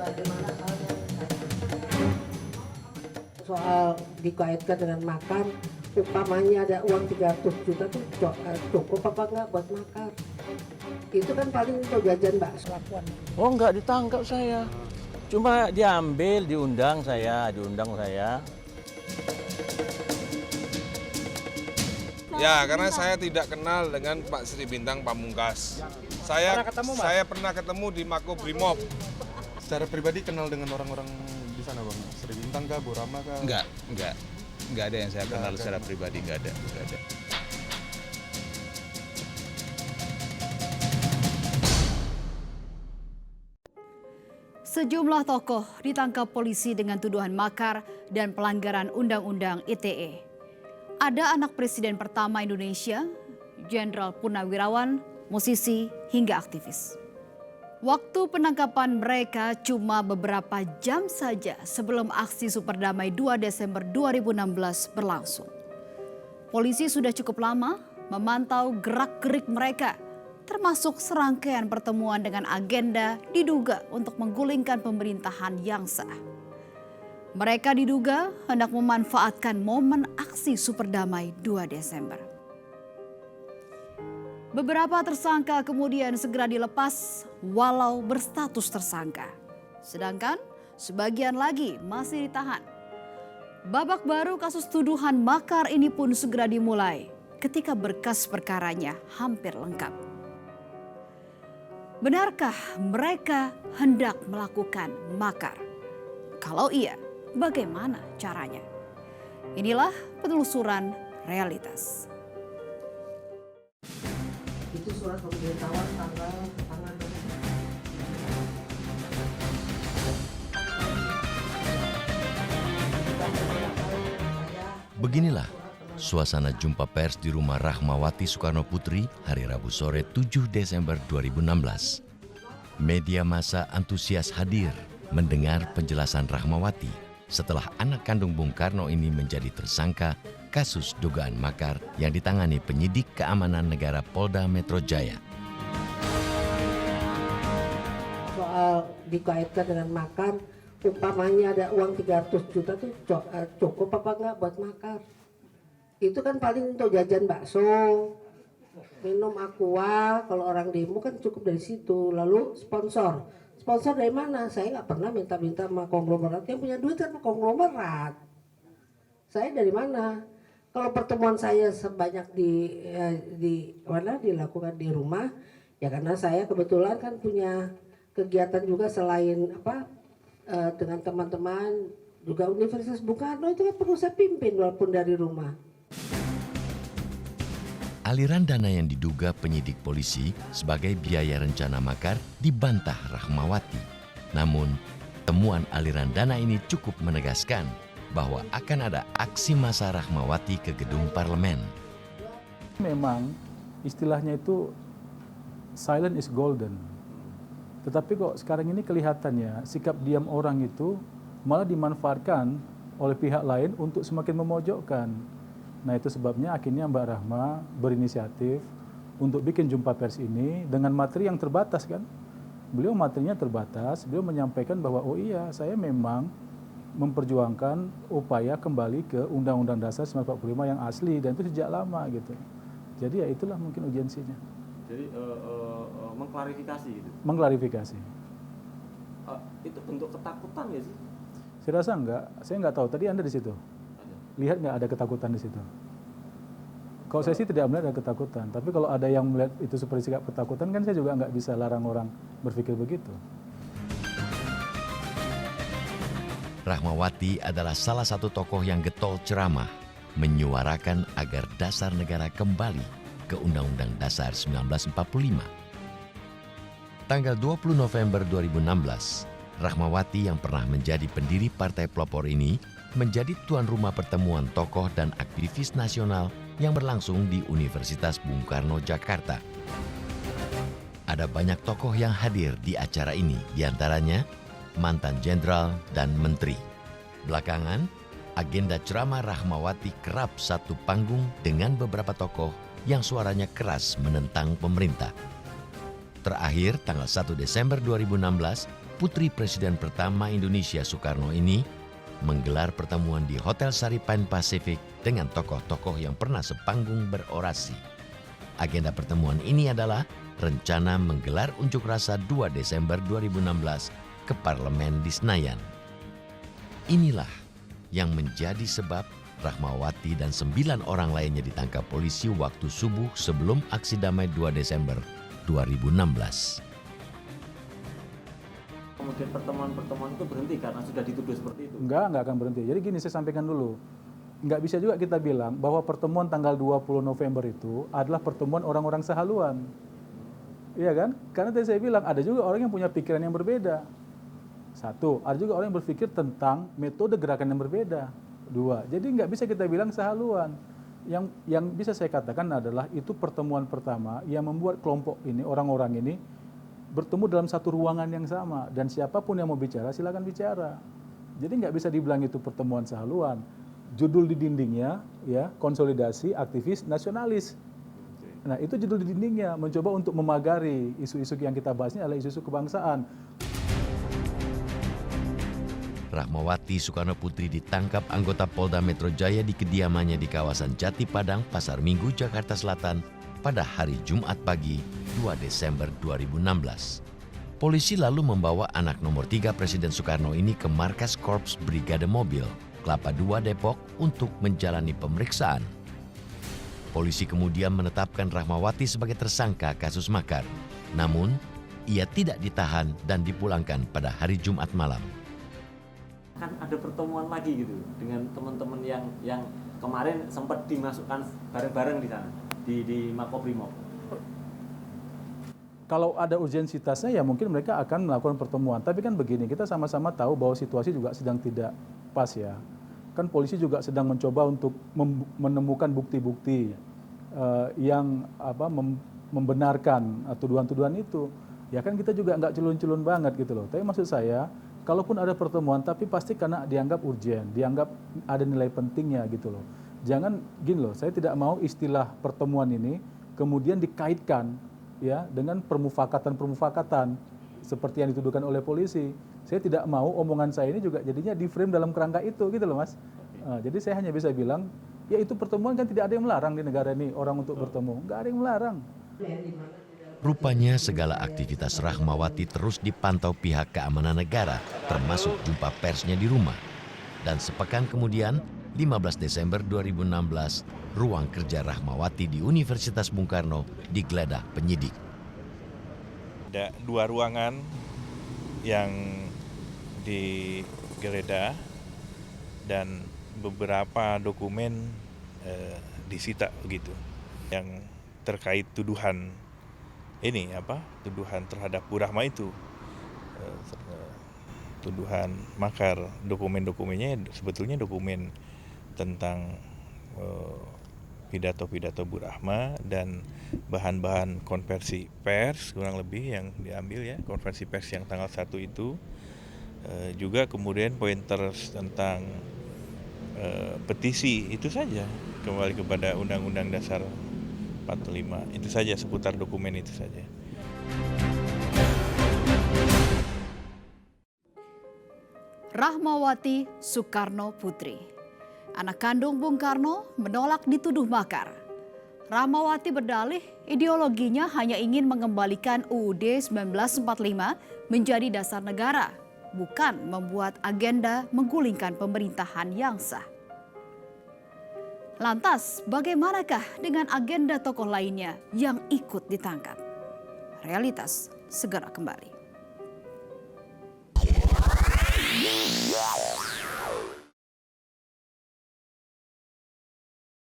Bagaimana halnya soal dikaitkan dengan makan, umpamanya ada uang 300 juta tuh cukup apa enggak buat makan? Itu kan paling untuk jajan bakso. Oh, enggak ditangkap saya. Cuma diambil, diundang saya. Ya, karena saya tidak kenal dengan Pak Sri Bintang Pamungkas. Saya pernah ketemu di Makobrimob. Secara pribadi kenal dengan orang-orang di sana, Bang? Sri Bintang kah, Bu Rama kah? Enggak ada yang saya kenal secara pribadi, enggak ada. Sejumlah tokoh ditangkap polisi dengan tuduhan makar dan pelanggaran Undang-Undang ITE. Ada anak Presiden pertama Indonesia, Jenderal Purnawirawan, musisi hingga aktivis. Waktu penangkapan mereka cuma beberapa jam saja sebelum aksi Superdamai 2 Desember 2016 berlangsung. Polisi sudah cukup lama memantau gerak-gerik mereka, termasuk serangkaian pertemuan dengan agenda diduga untuk menggulingkan pemerintahan yang sah. Mereka diduga hendak memanfaatkan momen aksi Superdamai 2 Desember. Beberapa tersangka kemudian segera dilepas walau berstatus tersangka. Sedangkan sebagian lagi masih ditahan. Babak baru kasus tuduhan makar ini pun segera dimulai ketika berkas perkaranya hampir lengkap. Benarkah mereka hendak melakukan makar? Kalau iya, bagaimana caranya? Inilah penelusuran realitas. Itu surat pemberitahuan tanggal. Beginilah suasana jumpa pers di rumah Rahmawati Soekarno Putri hari Rabu sore 7 Desember 2016. Media massa antusias hadir mendengar penjelasan Rahmawati setelah anak kandung Bung Karno ini menjadi tersangka kasus dugaan makar yang ditangani penyidik keamanan negara Polda Metro Jaya. Soal dikaitkan dengan makan, umpamanya ada uang 300 juta tuh cukup apa enggak buat makan? Itu kan paling untuk jajan bakso, minum aqua, kalau orang demo kan cukup dari situ. Lalu sponsor dari mana? Saya nggak pernah minta-minta sama konglomerat, yang punya duit kan konglomerat. Saya dari mana? Kalau pertemuan saya sebanyak dilakukan di rumah, ya karena saya kebetulan kan punya kegiatan juga selain dengan teman-teman juga Universitas Bung Karno itu kan perlu saya pimpin walaupun dari rumah. Aliran dana yang diduga penyidik polisi sebagai biaya rencana makar dibantah Rahmawati. Namun, temuan aliran dana ini cukup menegaskan bahwa akan ada aksi massa Rahmawati ke gedung parlemen. Memang istilahnya itu silent is golden. Tetapi kok sekarang ini kelihatannya sikap diam orang itu malah dimanfaatkan oleh pihak lain untuk semakin memojokkan. Nah itu sebabnya akhirnya Mbak Rahma berinisiatif untuk bikin jumpa pers ini dengan materi yang terbatas kan. Beliau materinya terbatas, beliau menyampaikan bahwa oh iya saya memang memperjuangkan upaya kembali ke Undang-Undang Dasar 1945 yang asli dan itu sejak lama gitu. Jadi ya itulah mungkin urgensinya. Jadi mengklarifikasi gitu? Mengklarifikasi. Itu bentuk ketakutan ya sih? Saya rasa enggak, saya enggak tahu. Tadi Anda di situ? Lihat nggak ada ketakutan di situ? Kalau saya sih tidak melihat ada ketakutan. Tapi kalau ada yang melihat itu seperti sikap ketakutan kan saya juga nggak bisa larang orang berpikir begitu. Rahmawati adalah salah satu tokoh yang getol ceramah, menyuarakan agar dasar negara kembali ke Undang-Undang Dasar 1945. Tanggal 20 November 2016, Rahmawati yang pernah menjadi pendiri Partai Pelopor ini menjadi tuan rumah pertemuan tokoh dan aktivis nasional yang berlangsung di Universitas Bung Karno, Jakarta. Ada banyak tokoh yang hadir di acara ini, diantaranya mantan jenderal dan menteri. Belakangan, agenda ceramah Rahmawati kerap satu panggung dengan beberapa tokoh yang suaranya keras menentang pemerintah. Terakhir, tanggal 1 Desember 2016, putri Presiden pertama Indonesia Soekarno ini menggelar pertemuan di Hotel Sari Pan Pacific dengan tokoh-tokoh yang pernah sepanggung berorasi. Agenda pertemuan ini adalah rencana menggelar unjuk rasa 2 Desember 2016 ke Parlemen di Senayan. Inilah yang menjadi sebab Rahmawati dan 9 orang lainnya ditangkap polisi waktu subuh sebelum aksi damai 2 Desember 2016. Kemudian pertemuan-pertemuan itu berhenti karena sudah dituduh seperti itu. Nggak akan berhenti. Jadi gini, saya sampaikan dulu. Nggak bisa juga kita bilang bahwa pertemuan tanggal 20 November itu adalah pertemuan orang-orang sehaluan. Iya kan? Karena tadi saya bilang ada juga orang yang punya pikiran yang berbeda. 1, ada juga orang yang berpikir tentang metode gerakan yang berbeda. 2, jadi nggak bisa kita bilang sehaluan. Yang bisa saya katakan adalah itu pertemuan pertama yang membuat kelompok ini, orang-orang ini bertemu dalam satu ruangan yang sama. Dan siapapun yang mau bicara silakan bicara. Jadi nggak bisa dibilang itu pertemuan sehaluan. Judul di dindingnya ya konsolidasi aktivis nasionalis. Nah itu judul di dindingnya, mencoba untuk memagari isu-isu yang kita bahas ini adalah isu-isu kebangsaan. Rahmawati Soekarno Putri ditangkap anggota Polda Metro Jaya di kediamannya di kawasan Jati Padang, Pasar Minggu, Jakarta Selatan pada hari Jumat pagi 2 Desember 2016. Polisi lalu membawa anak nomor 3 Presiden Soekarno ini ke markas Korps Brigade Mobil, Kelapa II, Depok untuk menjalani pemeriksaan. Polisi kemudian menetapkan Rahmawati sebagai tersangka kasus makar. Namun, ia tidak ditahan dan dipulangkan pada hari Jumat malam. Kan ada pertemuan lagi gitu dengan teman-teman yang kemarin sempat dimasukkan bareng-bareng di sana di Makobrimob. Kalau ada urgensitasnya ya mungkin mereka akan melakukan pertemuan. Tapi kan begini, kita sama-sama tahu bahwa situasi juga sedang tidak pas ya. Kan polisi juga sedang mencoba untuk menemukan bukti-bukti yang membenarkan tuduhan-tuduhan itu. Ya kan kita juga nggak culun-culun banget gitu loh. Tapi maksud saya, kalaupun ada pertemuan, tapi pasti karena dianggap urgen, dianggap ada nilai pentingnya gitu loh. Jangan gini loh, saya tidak mau istilah pertemuan ini kemudian dikaitkan ya dengan permufakatan seperti yang dituduhkan oleh polisi. Saya tidak mau omongan saya ini juga jadinya di frame dalam kerangka itu gitu loh Mas. Jadi saya hanya bisa bilang ya itu pertemuan kan tidak ada yang melarang di negara ini orang untuk bertemu, nggak ada yang melarang. Rupanya segala aktivitas Rahmawati terus dipantau pihak keamanan negara, termasuk jumpa persnya di rumah. Dan sepekan kemudian, 15 Desember 2016, ruang kerja Rahmawati di Universitas Bung Karno digeledah penyidik. Ada 2 ruangan yang digeledah dan beberapa dokumen disita begitu yang terkait tuduhan ini tuduhan terhadap Bu Rahma itu, tuduhan makar. Dokumen-dokumennya sebetulnya dokumen tentang pidato-pidato Bu Rahma dan bahan-bahan konversi pers kurang lebih yang diambil ya, konversi pers yang tanggal 1 itu. Juga kemudian pointers tentang petisi, itu saja, kembali kepada Undang-Undang Dasar 45, itu saja, seputar dokumen itu saja. Rahmawati Soekarno Putri, anak kandung Bung Karno, menolak dituduh makar. Rahmawati berdalih ideologinya hanya ingin mengembalikan UUD 1945 menjadi dasar negara, bukan membuat agenda menggulingkan pemerintahan yang sah. Lantas, bagaimanakah dengan agenda tokoh lainnya yang ikut ditangkap? Realitas segera kembali.